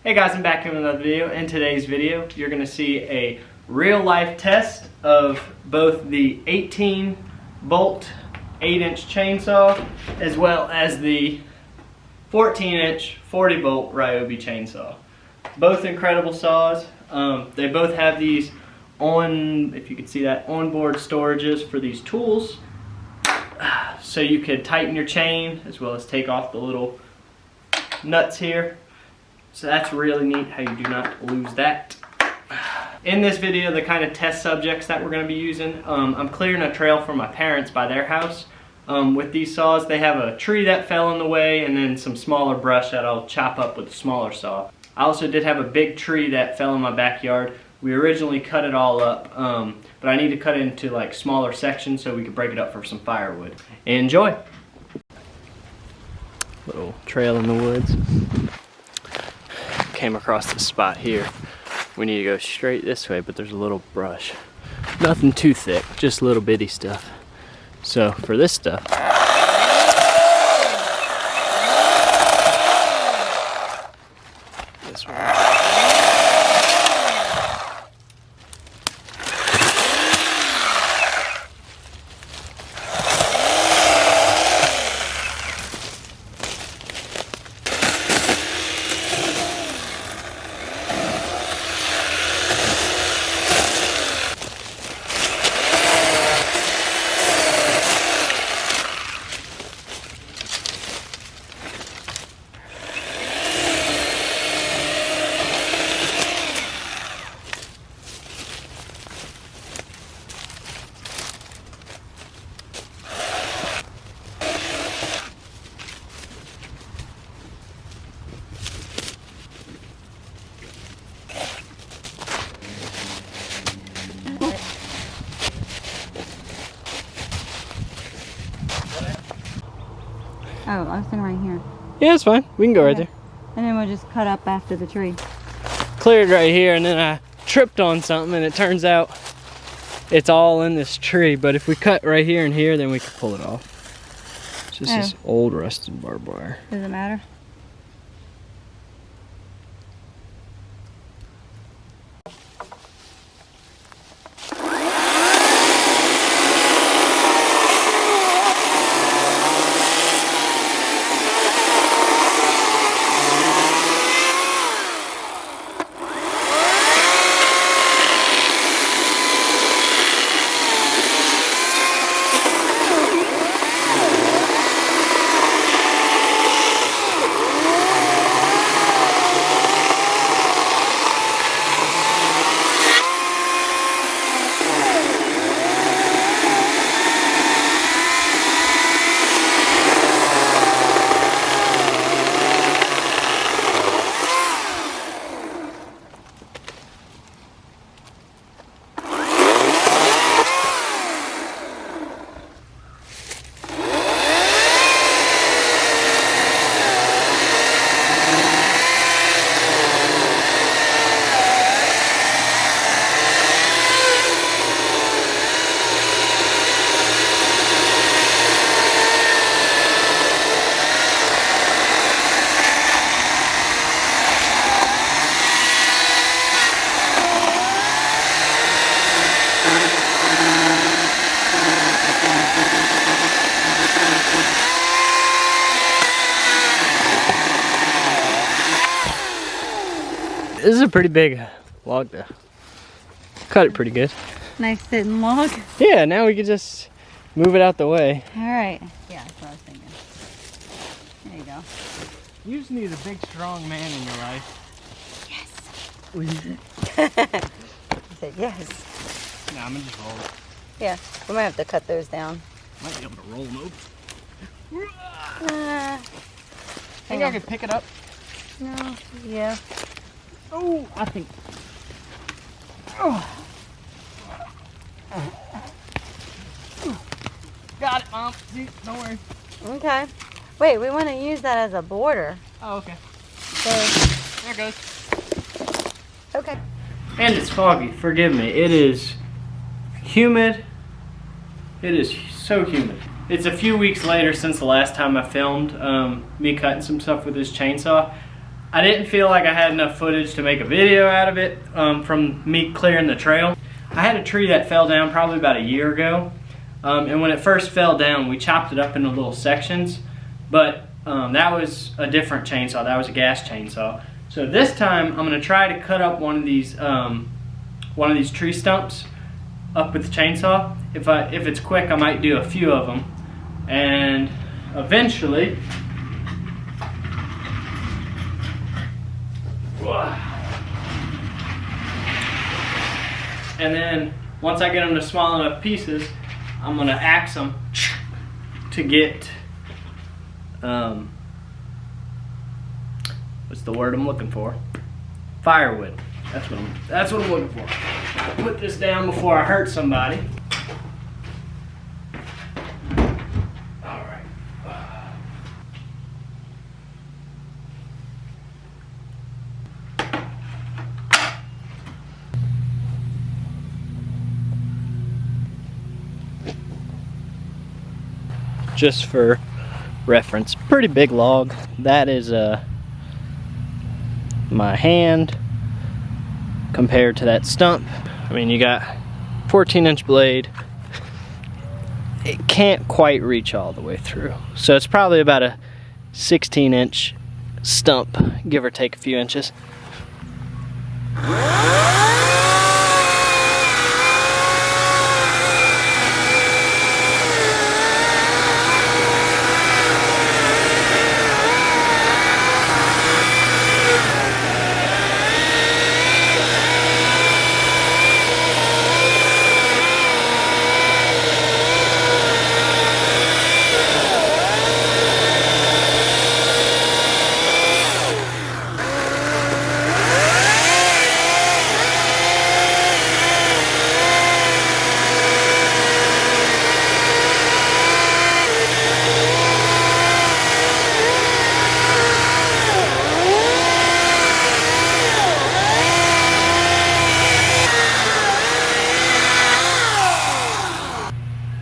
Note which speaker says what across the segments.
Speaker 1: Hey guys, I'm back here with another video. In today's video, you're going to see a real-life test of both the 18-bolt 8-inch chainsaw as well as the 14-inch 40-bolt Ryobi chainsaw. Both incredible saws. They both have these if you can see that, onboard storages for these tools. So you could tighten your chain as well as take off the little nuts here. So that's really neat how you do not lose that. In this video, the kind of test subjects that we're going to be using, I'm clearing a trail for my parents by their house. With these saws, they have a tree that fell in the way and then some smaller brush that I'll chop up with a smaller saw. I also did have a big tree that fell in my backyard. We originally cut it all up, but I need to cut it into like smaller sections so we could break it up for some firewood. Enjoy! Little trail in the woods. Came across this spot here. We need to go straight this way, but there's a little brush. Nothing too thick, just little bitty stuff. So for this stuff, this one.
Speaker 2: Oh, I was thinking right here.
Speaker 1: Yeah, it's fine. We can go right there.
Speaker 2: And then we'll just cut up after the tree.
Speaker 1: Cleared right here, and then I tripped on something, and it turns out it's all in this tree. But if we cut right here and here, then we can pull it off. It's just this old rusted barbed wire.
Speaker 2: Does it matter?
Speaker 1: This is a pretty big log though. Cut it pretty good.
Speaker 2: Nice sitting log.
Speaker 1: Yeah, now we can just move it out the way.
Speaker 2: Alright. Yeah, that's what I was thinking. There you go.
Speaker 1: You just need a big, strong man in your life.
Speaker 2: Yes. He said yes.
Speaker 1: Nah, I'm gonna just roll it.
Speaker 2: Yeah, we might have to cut those down.
Speaker 1: Might be able to roll them over.
Speaker 2: Think
Speaker 1: I could pick it up?
Speaker 2: No, yeah.
Speaker 1: Oh, I think. Oh. Got it, Mom. See, don't worry.
Speaker 2: Okay. Wait, we want to use that as a border.
Speaker 1: Oh, okay.
Speaker 2: So,
Speaker 1: there it goes.
Speaker 2: okay.
Speaker 1: And it's foggy. Forgive me. It is humid. It is so humid. It's a few weeks later since the last time I filmed me cutting some stuff with this chainsaw. I didn't feel like I had enough footage to make a video out of it from me clearing the trail. I had a tree that fell down probably about a year ago, and when it first fell down, we chopped it up into little sections, but that was a different chainsaw. That was a gas chainsaw. So this time, I'm gonna try to cut up one of these tree stumps up with the chainsaw. If it's quick, I might do a few of them, and eventually, and then once I get them to small enough pieces, I'm gonna axe them to get what's the word I'm looking for? Firewood. That's what I'm looking for. I'll put this down before I hurt somebody. All right. Just for reference, pretty big log. That is my hand compared to that stump. I mean, you got 14-inch blade. It can't quite reach all the way through. So it's probably about a 16-inch stump, give or take a few inches.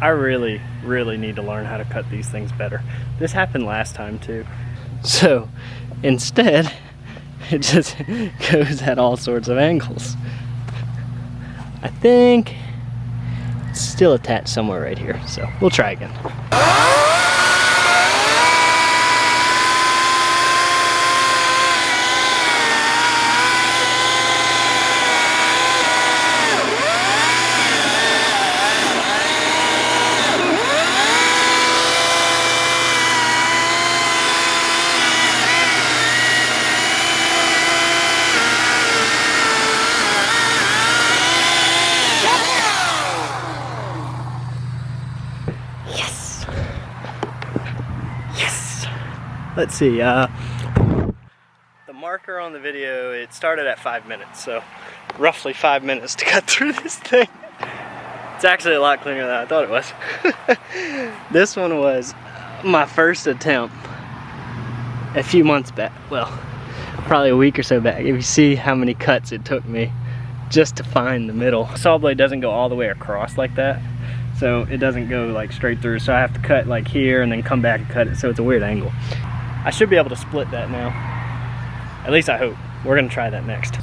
Speaker 1: I really need to learn how to cut these things better. This happened last time too. So instead, it just goes at all sorts of angles. I think it's still attached somewhere right here, so we'll try again. Let's see, the marker on the video, it started at 5 minutes, so roughly 5 minutes to cut through this thing. It's actually a lot cleaner than I thought it was. This one was my first attempt a few months back. Well, probably a week or so back. If you see how many cuts it took me just to find the middle. Saw blade doesn't go all the way across like that, so it doesn't go like straight through, so I have to cut like here and then come back and cut it, so it's a weird angle. I should be able to split that now. At least I hope. We're gonna try that next.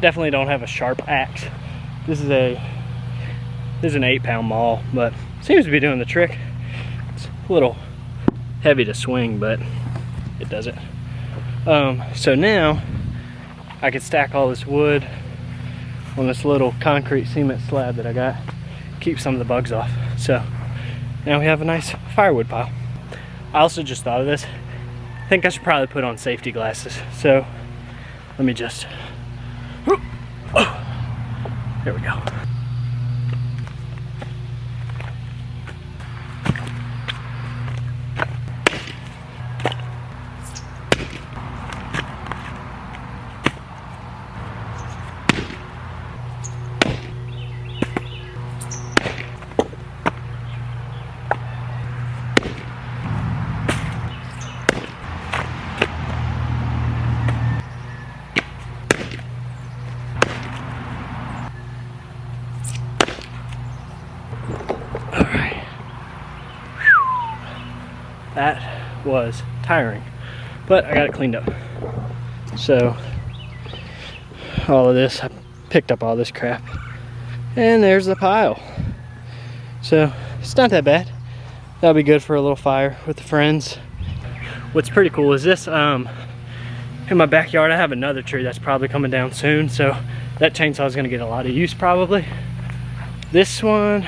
Speaker 1: Definitely don't have a sharp axe. This is an 8-pound maul, but seems to be doing the trick. It's a little heavy to swing, but it does it. So now I can stack all this wood on this little concrete cement slab that I got, keep some of the bugs off. So now we have a nice firewood pile. I also just thought of this. I think I should probably put on safety glasses. So let me just, oh, there we go. That was tiring, but I got it cleaned up. So all of this, I picked up all this crap, and there's the pile. So it's not that bad. That'll be good for a little fire with the friends. What's pretty cool is this, in my backyard I have another tree that's probably coming down soon, so that chainsaw is gonna get a lot of use probably. This one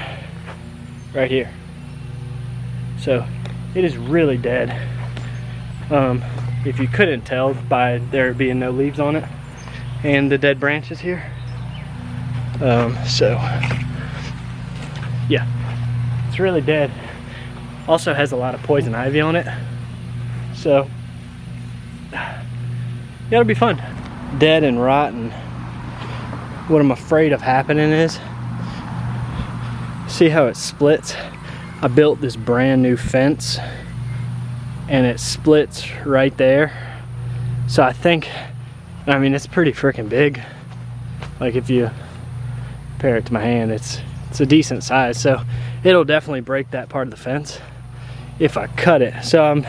Speaker 1: right here. So it is really dead. If you couldn't tell by there being no leaves on it and the dead branches here. So yeah, it's really dead. Also has a lot of poison ivy on it. So yeah, it'll be fun. Dead and rotten. What I'm afraid of happening is, see how it splits? I built this brand new fence and it splits right there. So I think, I mean, it's pretty freaking big. Like if you compare it to my hand, it's a decent size. So it'll definitely break that part of the fence if I cut it. So I'm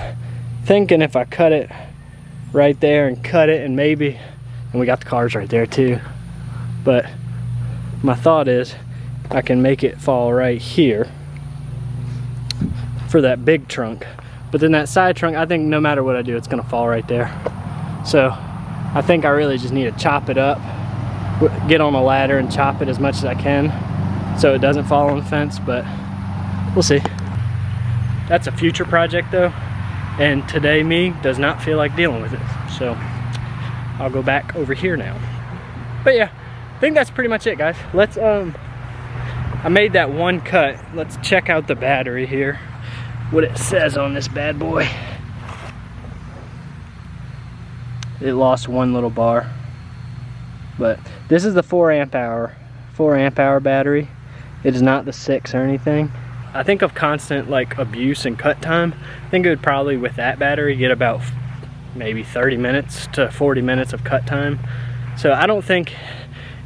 Speaker 1: thinking if I cut it right there and cut it, and maybe, and we got the cars right there too. But my thought is I can make it fall right here for that big trunk. But then that side trunk, I think no matter what I do, it's gonna fall right there. So I think I really just need to chop it up, get on a ladder and chop it as much as I can so it doesn't fall on the fence, but we'll see. That's a future project though, and today me does not feel like dealing with it. So I'll go back over here now. But yeah, I think that's pretty much it, guys. Let's, I made that one cut. Let's check out the battery here, what it says on this bad boy. It lost one little bar, but this is the 4 amp hour battery. It is not the 6 or anything. I think of constant like abuse and cut time, I think it would probably with that battery get about maybe 30 minutes to 40 minutes of cut time. So I don't think,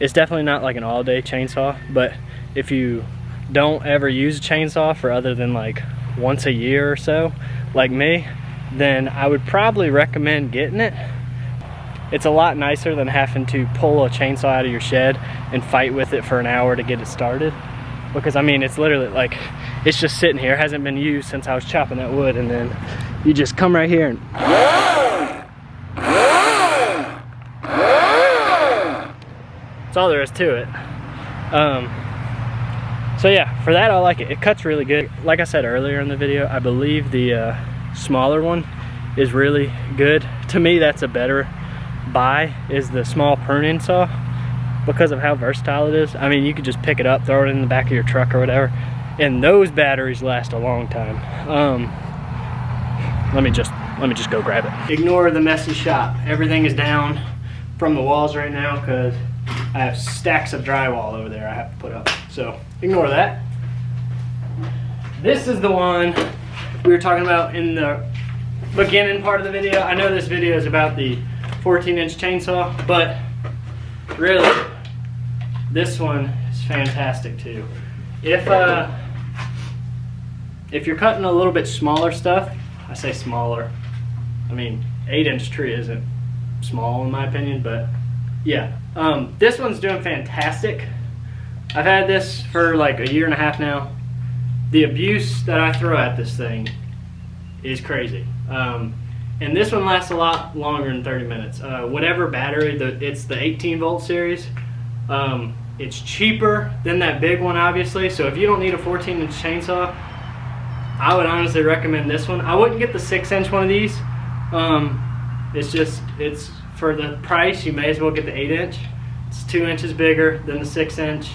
Speaker 1: it's definitely not like an all-day chainsaw, but if you don't ever use a chainsaw for other than like once a year or so, like me, then I would probably recommend getting it. It's a lot nicer than having to pull a chainsaw out of your shed and fight with it for an hour to get it started. Because I mean, it's literally like, it's just sitting here, hasn't been used since I was chopping that wood, and then you just come right here and that's all there is to it. So yeah, for that I like it. It cuts really good. Like I said earlier in the video, I believe the smaller one is really good. To me, that's a better buy, is the small pruning saw, because of how versatile it is. I mean, you could just pick it up, throw it in the back of your truck or whatever, and those batteries last a long time. Let me just go grab it. Ignore the messy shop. Everything is down from the walls right now because I have stacks of drywall over there I have to put up. So ignore that. This is the one we were talking about in the beginning part of the video. I know this video is about the 14-inch chainsaw, but really, this one is fantastic too. If you're cutting a little bit smaller stuff, I say smaller, I mean 8-inch tree isn't small in my opinion, but yeah, this one's doing fantastic. I've had this for like a year and a half now. The abuse that I throw at this thing is crazy. And this one lasts a lot longer than 30 minutes. Whatever battery, it's the 18 volt series. It's cheaper than that big one, obviously. So if you don't need a 14-inch chainsaw, I would honestly recommend this one. I wouldn't get the 6-inch one of these. It's for the price, you may as well get the 8-inch. It's 2 inches bigger than the 6-inch.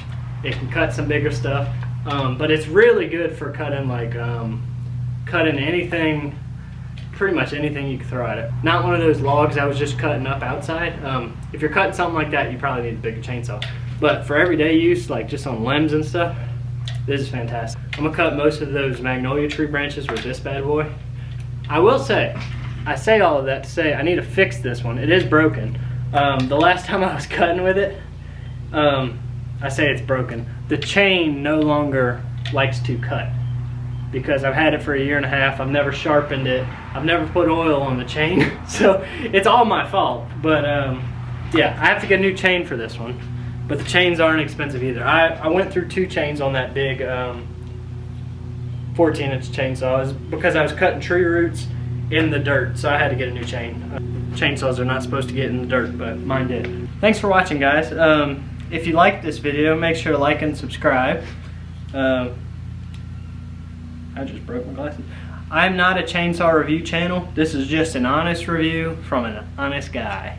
Speaker 1: It can cut some bigger stuff. But it's really good for cutting like, cutting anything, pretty much anything you can throw at it. Not one of those logs I was just cutting up outside. If you're cutting something like that, you probably need a bigger chainsaw. But for everyday use, like just on limbs and stuff, this is fantastic. I'm gonna cut most of those magnolia tree branches with this bad boy. I will say, I say all of that to say I need to fix this one. It is broken. The last time I was cutting with it, I say it's broken. The chain no longer likes to cut. because I've had it for 1.5 years. I've never sharpened it. I've never put oil on the chain. So it's all my fault. But yeah, I have to get a new chain for this one. But the chains aren't expensive either. I went through 2 chains on that big 14-inch chainsaw because I was cutting tree roots in the dirt, so I had to get a new chain. Chainsaws are not supposed to get in the dirt, but mine did. Thanks for watching, guys. If you liked this video, make sure to like and subscribe. I just broke my glasses. I'm not a chainsaw review channel. This is just an honest review from an honest guy.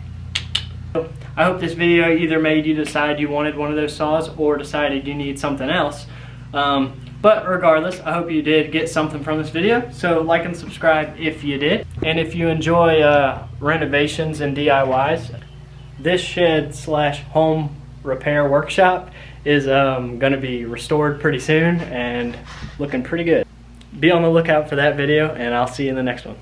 Speaker 1: I hope this video either made you decide you wanted one of those saws or decided you need something else. But regardless, I hope you did get something from this video. So like and subscribe if you did. And if you enjoy renovations and DIYs, this shed/home repair workshop is gonna be restored pretty soon and looking pretty good. Be on the lookout for that video, and I'll see you in the next one.